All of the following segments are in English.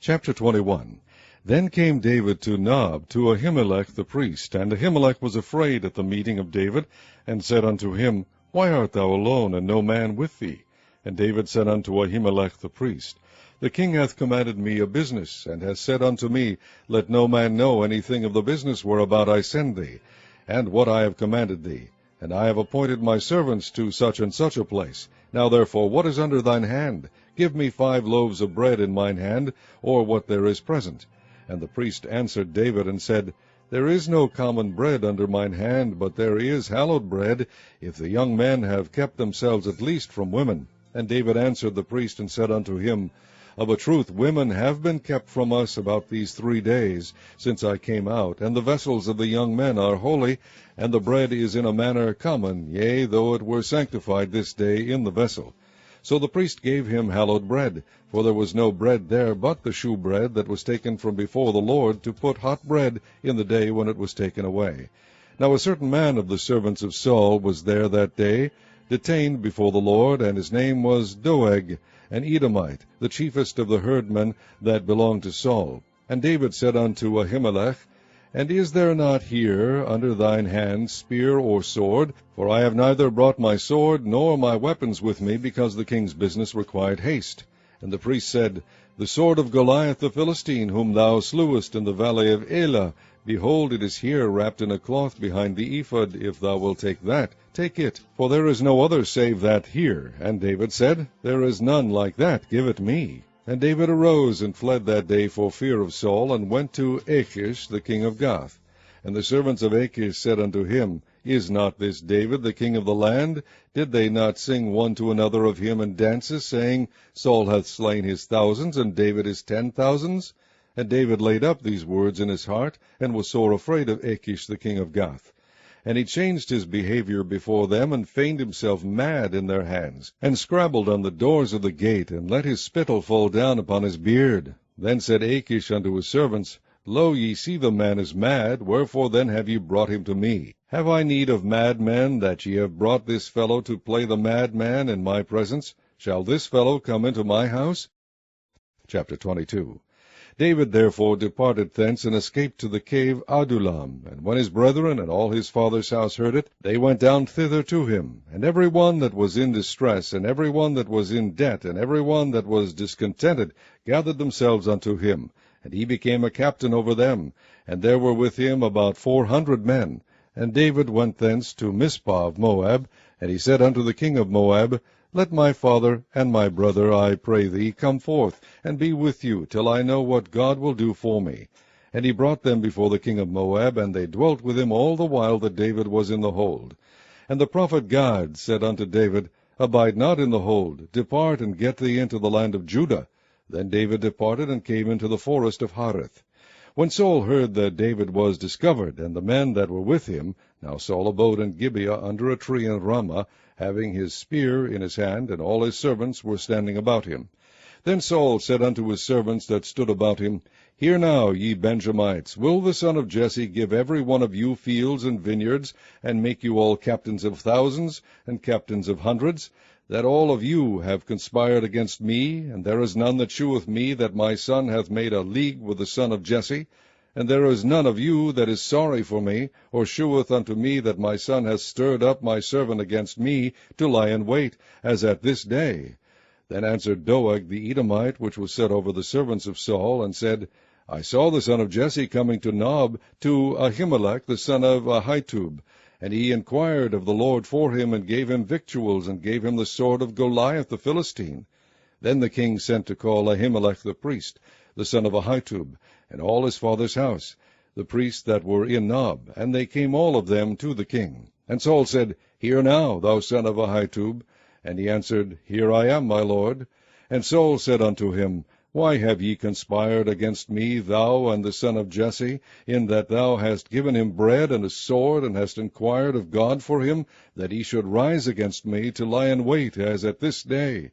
Chapter 21. Then came David to Nob, to Ahimelech the priest. And Ahimelech was afraid at the meeting of David, and said unto him, Why art thou alone, and no man with thee? And David said unto Ahimelech the priest, The king hath commanded me a business, and hath said unto me, Let no man know anything of the business whereabout I send thee, and what I have commanded thee. And I have appointed my servants to such and such a place. Now therefore, what is under thine hand? Give me 5 loaves of bread in mine hand, or what there is present. And the priest answered David, and said, There is no common bread under mine hand, but there is hallowed bread, if the young men have kept themselves at least from women. And David answered the priest, and said unto him, Of a truth women have been kept from us about these 3 days, since I came out, and the vessels of the young men are holy, and the bread is in a manner common, yea, though it were sanctified this day in the vessel. So the priest gave him hallowed bread, for there was no bread there but the shewbread that was taken from before the Lord, to put hot bread in the day when it was taken away. Now a certain man of the servants of Saul was there that day, detained before the Lord, and his name was Doeg, an Edomite, the chiefest of the herdmen that belonged to Saul. And David said unto Ahimelech, And is there not here under thine hand spear or sword? For I have neither brought my sword nor my weapons with me, because the king's business required haste. And the priest said, The sword of Goliath the Philistine, whom thou slewest in the valley of Elah, behold, it is here wrapped in a cloth behind the ephod. If thou wilt take that, take it, for there is no other save that here. And David said, There is none like that, give it me. And David arose and fled that day for fear of Saul, and went to Achish the king of Gath. And the servants of Achish said unto him, Is not this David the king of the land? Did they not sing one to another of him in dances, saying, Saul hath slain his thousands, and David his 10,000s? And David laid up these words in his heart, and was sore afraid of Achish the king of Gath. And he changed his behavior before them, and feigned himself mad in their hands, and scrabbled on the doors of the gate, and let his spittle fall down upon his beard. Then said Achish unto his servants, Lo, ye see the man is mad, wherefore then have ye brought him to me? Have I need of madmen, that ye have brought this fellow to play the madman in my presence? Shall this fellow come into my house? Chapter 22. David therefore departed thence, and escaped to the cave Adullam. And when his brethren and all his father's house heard it, they went down thither to him. And every one that was in distress, and every one that was in debt, and every one that was discontented, gathered themselves unto him. And he became a captain over them. And there were with him about 400 men. And David went thence to Mizpah of Moab. And he said unto the king of Moab, Let my father and my brother, I pray thee, come forth, and be with you, till I know what God will do for me. And he brought them before the king of Moab, and they dwelt with him all the while that David was in the hold. And the prophet Gad said unto David, Abide not in the hold, depart and get thee into the land of Judah. Then David departed, and came into the forest of Hareth. When Saul heard that David was discovered, and the men that were with him, now Saul abode in Gibeah under a tree in Ramah, having his spear in his hand, and all his servants were standing about him. Then Saul said unto his servants that stood about him, Hear now, ye Benjamites, will the son of Jesse give every one of you fields and vineyards, and make you all captains of thousands, and captains of hundreds? That all of you have conspired against me, and there is none that sheweth me that my son hath made a league with the son of Jesse? And there is none of you that is sorry for me, or sheweth unto me that my son hath stirred up my servant against me, to lie in wait, as at this day. Then answered Doeg the Edomite, which was set over the servants of Saul, and said, I saw the son of Jesse coming to Nob, to Ahimelech the son of Ahitub. And he inquired of the Lord for him, and gave him victuals, and gave him the sword of Goliath the Philistine. Then the king sent to call Ahimelech the priest, the son of Ahitub, and all his father's house, the priests that were in Nob, and they came all of them to the king. And Saul said, Hear now, thou son of Ahitub. And he answered, Here I am, my lord. And Saul said unto him, Why have ye conspired against me, thou and the son of Jesse, in that thou hast given him bread and a sword, and hast inquired of God for him, that he should rise against me, to lie in wait, as at this day?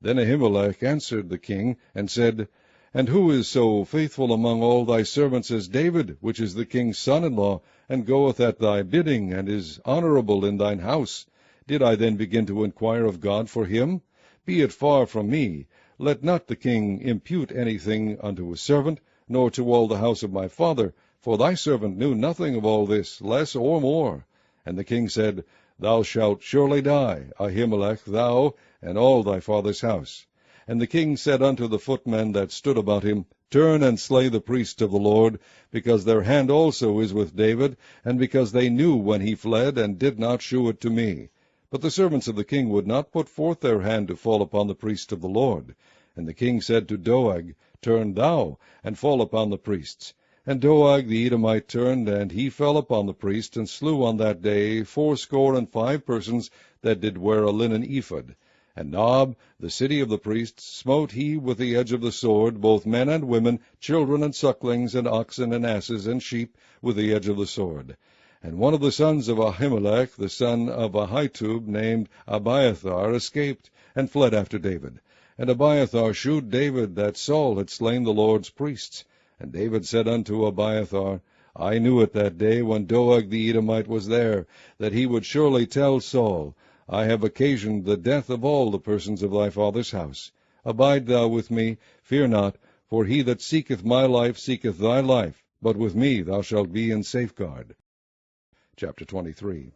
Then Ahimelech answered the king, and said, And who is so faithful among all thy servants as David, which is the king's son-in-law, and goeth at thy bidding, and is honorable in thine house? Did I then begin to inquire of God for him? Be it far from me, Let not the king impute anything unto his servant, nor to all the house of my father, for thy servant knew nothing of all this, less or more. And the king said, Thou shalt surely die, Ahimelech, thou, and all thy father's house. And the king said unto the footmen that stood about him, Turn and slay the priests of the Lord, because their hand also is with David, and because they knew when he fled, and did not shew it to me. But the servants of the king would not put forth their hand to fall upon the priests of the Lord. And the king said to Doeg, Turn thou, and fall upon the priests. And Doeg the Edomite turned, and he fell upon the priests, and slew on that day 75 persons that did wear a linen ephod. And Nob, the city of the priests, smote he with the edge of the sword, both men and women, children and sucklings, and oxen and asses and sheep, with the edge of the sword. And one of the sons of Ahimelech, the son of Ahitub, named Abiathar, escaped, and fled after David. And Abiathar shewed David that Saul had slain the Lord's priests. And David said unto Abiathar, I knew it that day when Doeg the Edomite was there, that he would surely tell Saul, I have occasioned the death of all the persons of thy father's house. Abide thou with me, fear not, for he that seeketh my life seeketh thy life, but with me thou shalt be in safeguard. Chapter 23.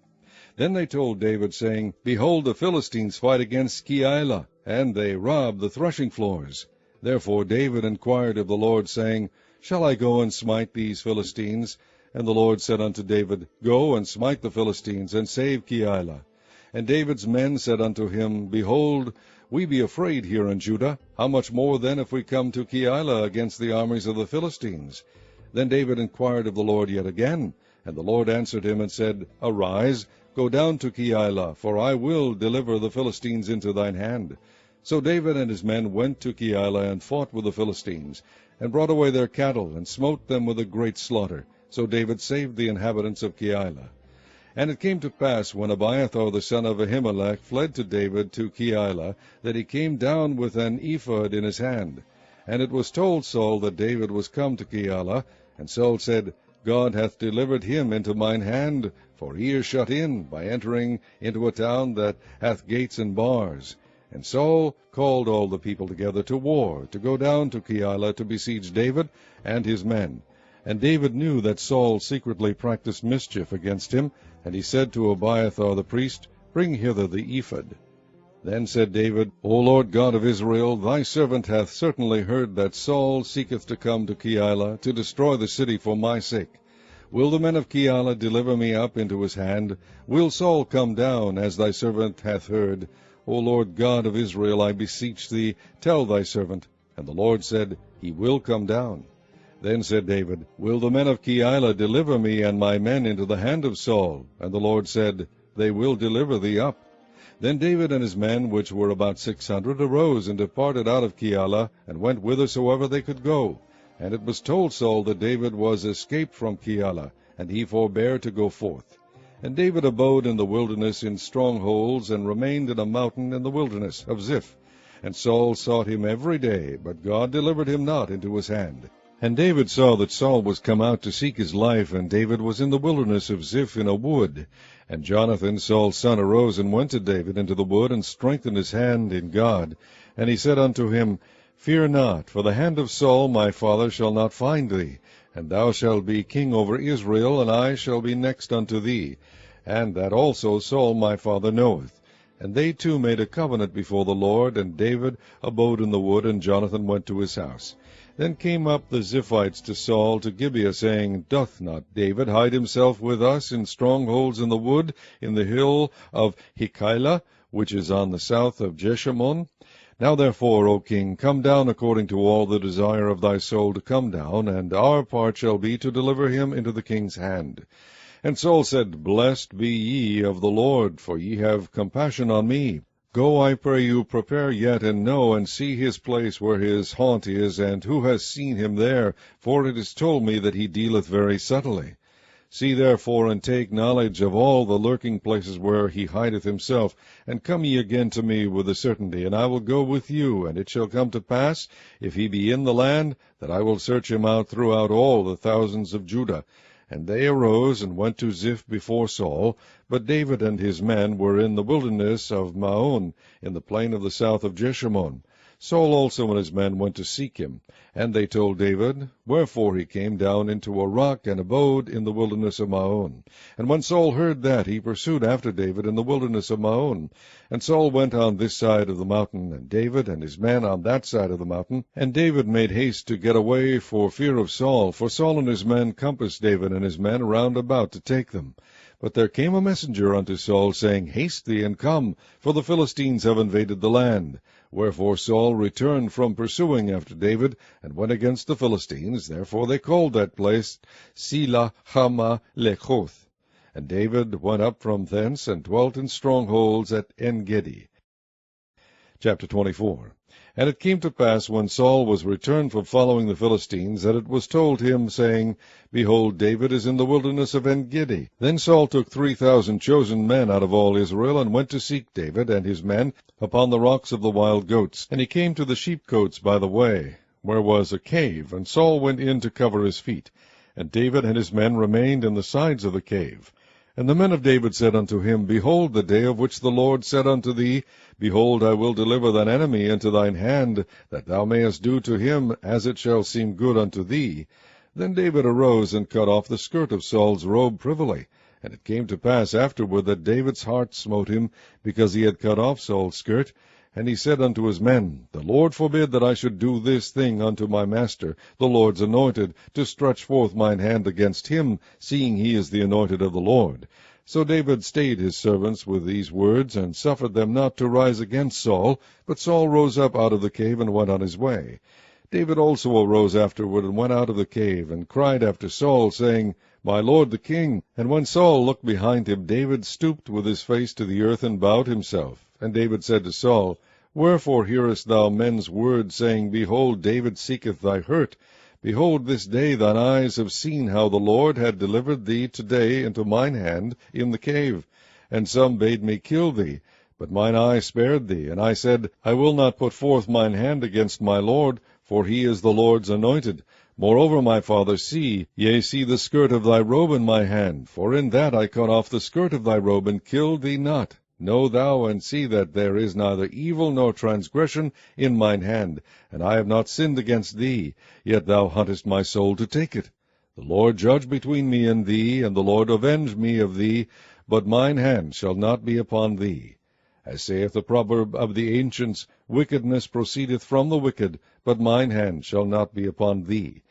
Then they told David, saying, Behold, the Philistines fight against Keilah, and they rob the threshing floors. Therefore David inquired of the Lord, saying, Shall I go and smite these Philistines? And the Lord said unto David, Go and smite the Philistines, and save Keilah. And David's men said unto him, Behold, we be afraid here in Judah. How much more then if we come to Keilah against the armies of the Philistines? Then David inquired of the Lord yet again. And the Lord answered him and said, Arise, go down to Keilah, for I will deliver the Philistines into thine hand. So David and his men went to Keilah, and fought with the Philistines, and brought away their cattle, and smote them with a great slaughter. So David saved the inhabitants of Keilah. And it came to pass, when Abiathar the son of Ahimelech fled to David to Keilah, that he came down with an ephod in his hand. And it was told Saul that David was come to Keilah. And Saul said, God hath delivered him into mine hand, for he is shut in, by entering into a town that hath gates and bars. And Saul called all the people together to war, to go down to Keilah to besiege David and his men. And David knew that Saul secretly practiced mischief against him, and he said to Abiathar the priest, Bring hither the ephod. Then said David, O Lord God of Israel, thy servant hath certainly heard that Saul seeketh to come to Keilah, to destroy the city for my sake. Will the men of Keilah deliver me up into his hand? Will Saul come down, as thy servant hath heard? O Lord God of Israel, I beseech thee, tell thy servant. And the Lord said, He will come down. Then said David, Will the men of Keilah deliver me and my men into the hand of Saul? And the Lord said, They will deliver thee up. Then David and his men, which were about 600, arose and departed out of Keilah, and went whithersoever they could go. And it was told Saul that David was escaped from Keilah, and he forbare to go forth. And David abode in the wilderness in strongholds, and remained in a mountain in the wilderness of Ziph. And Saul sought him every day, but God delivered him not into his hand. And David saw that Saul was come out to seek his life, and David was in the wilderness of Ziph in a wood. And Jonathan, Saul's son, arose and went to David into the wood, and strengthened his hand in God. And he said unto him, Fear not, for the hand of Saul my father shall not find thee, and thou shalt be king over Israel, and I shall be next unto thee. And that also Saul my father knoweth. And they two made a covenant before the Lord, and David abode in the wood, and Jonathan went to his house. Then came up the Ziphites to Saul to Gibeah, saying, Doth not David hide himself with us in strongholds in the wood, in the hill of Hekeilah, which is on the south of Jeshimon? Now therefore, O king, come down according to all the desire of thy soul to come down, and our part shall be to deliver him into the king's hand. And Saul said, Blessed be ye of the Lord, for ye have compassion on me. Go, I pray you, prepare yet, and know, and see his place where his haunt is, and who has seen him there, for it is told me that he dealeth very subtly. See therefore, and take knowledge of all the lurking places where he hideth himself, and come ye again to me with a certainty, and I will go with you. And it shall come to pass, if he be in the land, that I will search him out throughout all the thousands of Judah. And they arose and went to Ziph before Saul, but David and his men were in the wilderness of Maon, in the plain of the south of Jeshimon. Saul also and his men went to seek him. And they told David wherefore he came down into a rock, and abode in the wilderness of Maon. And when Saul heard that, he pursued after David in the wilderness of Maon. And Saul went on this side of the mountain, and David and his men on that side of the mountain. And David made haste to get away for fear of Saul, for Saul and his men compassed David and his men round about to take them. But there came a messenger unto Saul, saying, Haste thee, and come, for the Philistines have invaded the land. Wherefore Saul returned from pursuing after David, and went against the Philistines. Therefore they called that place Selah Hamath-lechoth. And David went up from thence, and dwelt in strongholds at En-gedi. Chapter 24. And it came to pass, when Saul was returned from following the Philistines, that it was told him, saying, Behold, David is in the wilderness of En-gedi. Then Saul took 3,000 chosen men out of all Israel, and went to seek David and his men upon the rocks of the wild goats. And he came to the sheepcotes by the way, where was a cave, and Saul went in to cover his feet. And David and his men remained in the sides of the cave. And the men of David said unto him, Behold, the day of which the Lord said unto thee, Behold, I will deliver thine enemy into thine hand, that thou mayest do to him as it shall seem good unto thee. Then David arose and cut off the skirt of Saul's robe privily. And it came to pass afterward that David's heart smote him, because he had cut off Saul's skirt. And he said unto his men, The Lord forbid that I should do this thing unto my master, the Lord's anointed, to stretch forth mine hand against him, seeing he is the anointed of the Lord. So David stayed his servants with these words, and suffered them not to rise against Saul. But Saul rose up out of the cave, and went on his way. David also arose afterward, and went out of the cave, and cried after Saul, saying, My lord the king. And when Saul looked behind him, David stooped with his face to the earth, and bowed himself. And David said to Saul, Wherefore hearest thou men's words, saying, Behold, David seeketh thy hurt? Behold, this day thine eyes have seen how the Lord had delivered thee today into mine hand in the cave. And some bade me kill thee, but mine eye spared thee. And I said, I will not put forth mine hand against my Lord, for he is the Lord's anointed. Moreover, my father, see the skirt of thy robe in my hand, for in that I cut off the skirt of thy robe, and killed thee not. Know thou and see that there is neither evil nor transgression in mine hand, and I have not sinned against thee, yet thou huntest my soul to take it. The Lord judge between me and thee, and the Lord avenge me of thee, but mine hand shall not be upon thee. As saith the proverb of the ancients, Wickedness proceedeth from the wicked, but mine hand shall not be upon thee.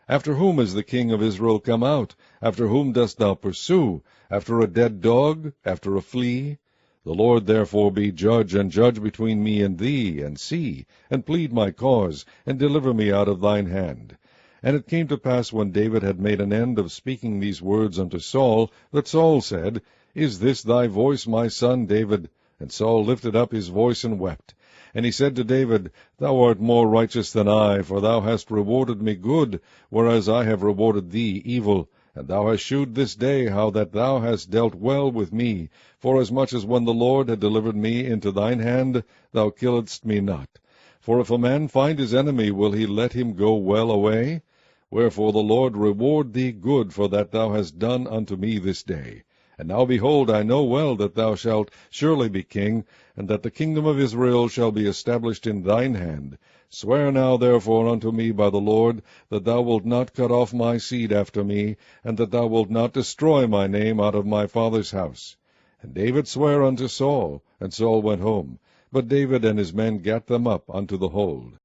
After whom is the king of Israel come out? After whom dost thou pursue? After a dead dog? After a flea? The Lord therefore be judge, and judge between me and thee, and see, and plead my cause, and deliver me out of thine hand. And it came to pass, when David had made an end of speaking these words unto Saul, that Saul said, Is this thy voice, my son David? And Saul lifted up his voice and wept. And he said to David, Thou art more righteous than I, for thou hast rewarded me good, whereas I have rewarded thee evil. And thou hast shewed this day how that thou hast dealt well with me, forasmuch as when the Lord had delivered me into thine hand, thou killedst me not. For if a man find his enemy, will he let him go well away? Wherefore the Lord reward thee good for that thou hast done unto me this day. And now, behold, I know well that thou shalt surely be king, and that the kingdom of Israel shall be established in thine hand. Swear now therefore unto me by the Lord, that thou wilt not cut off my seed after me, and that thou wilt not destroy my name out of my father's house. And David sware unto Saul, and Saul went home. But David and his men gat them up unto the hold.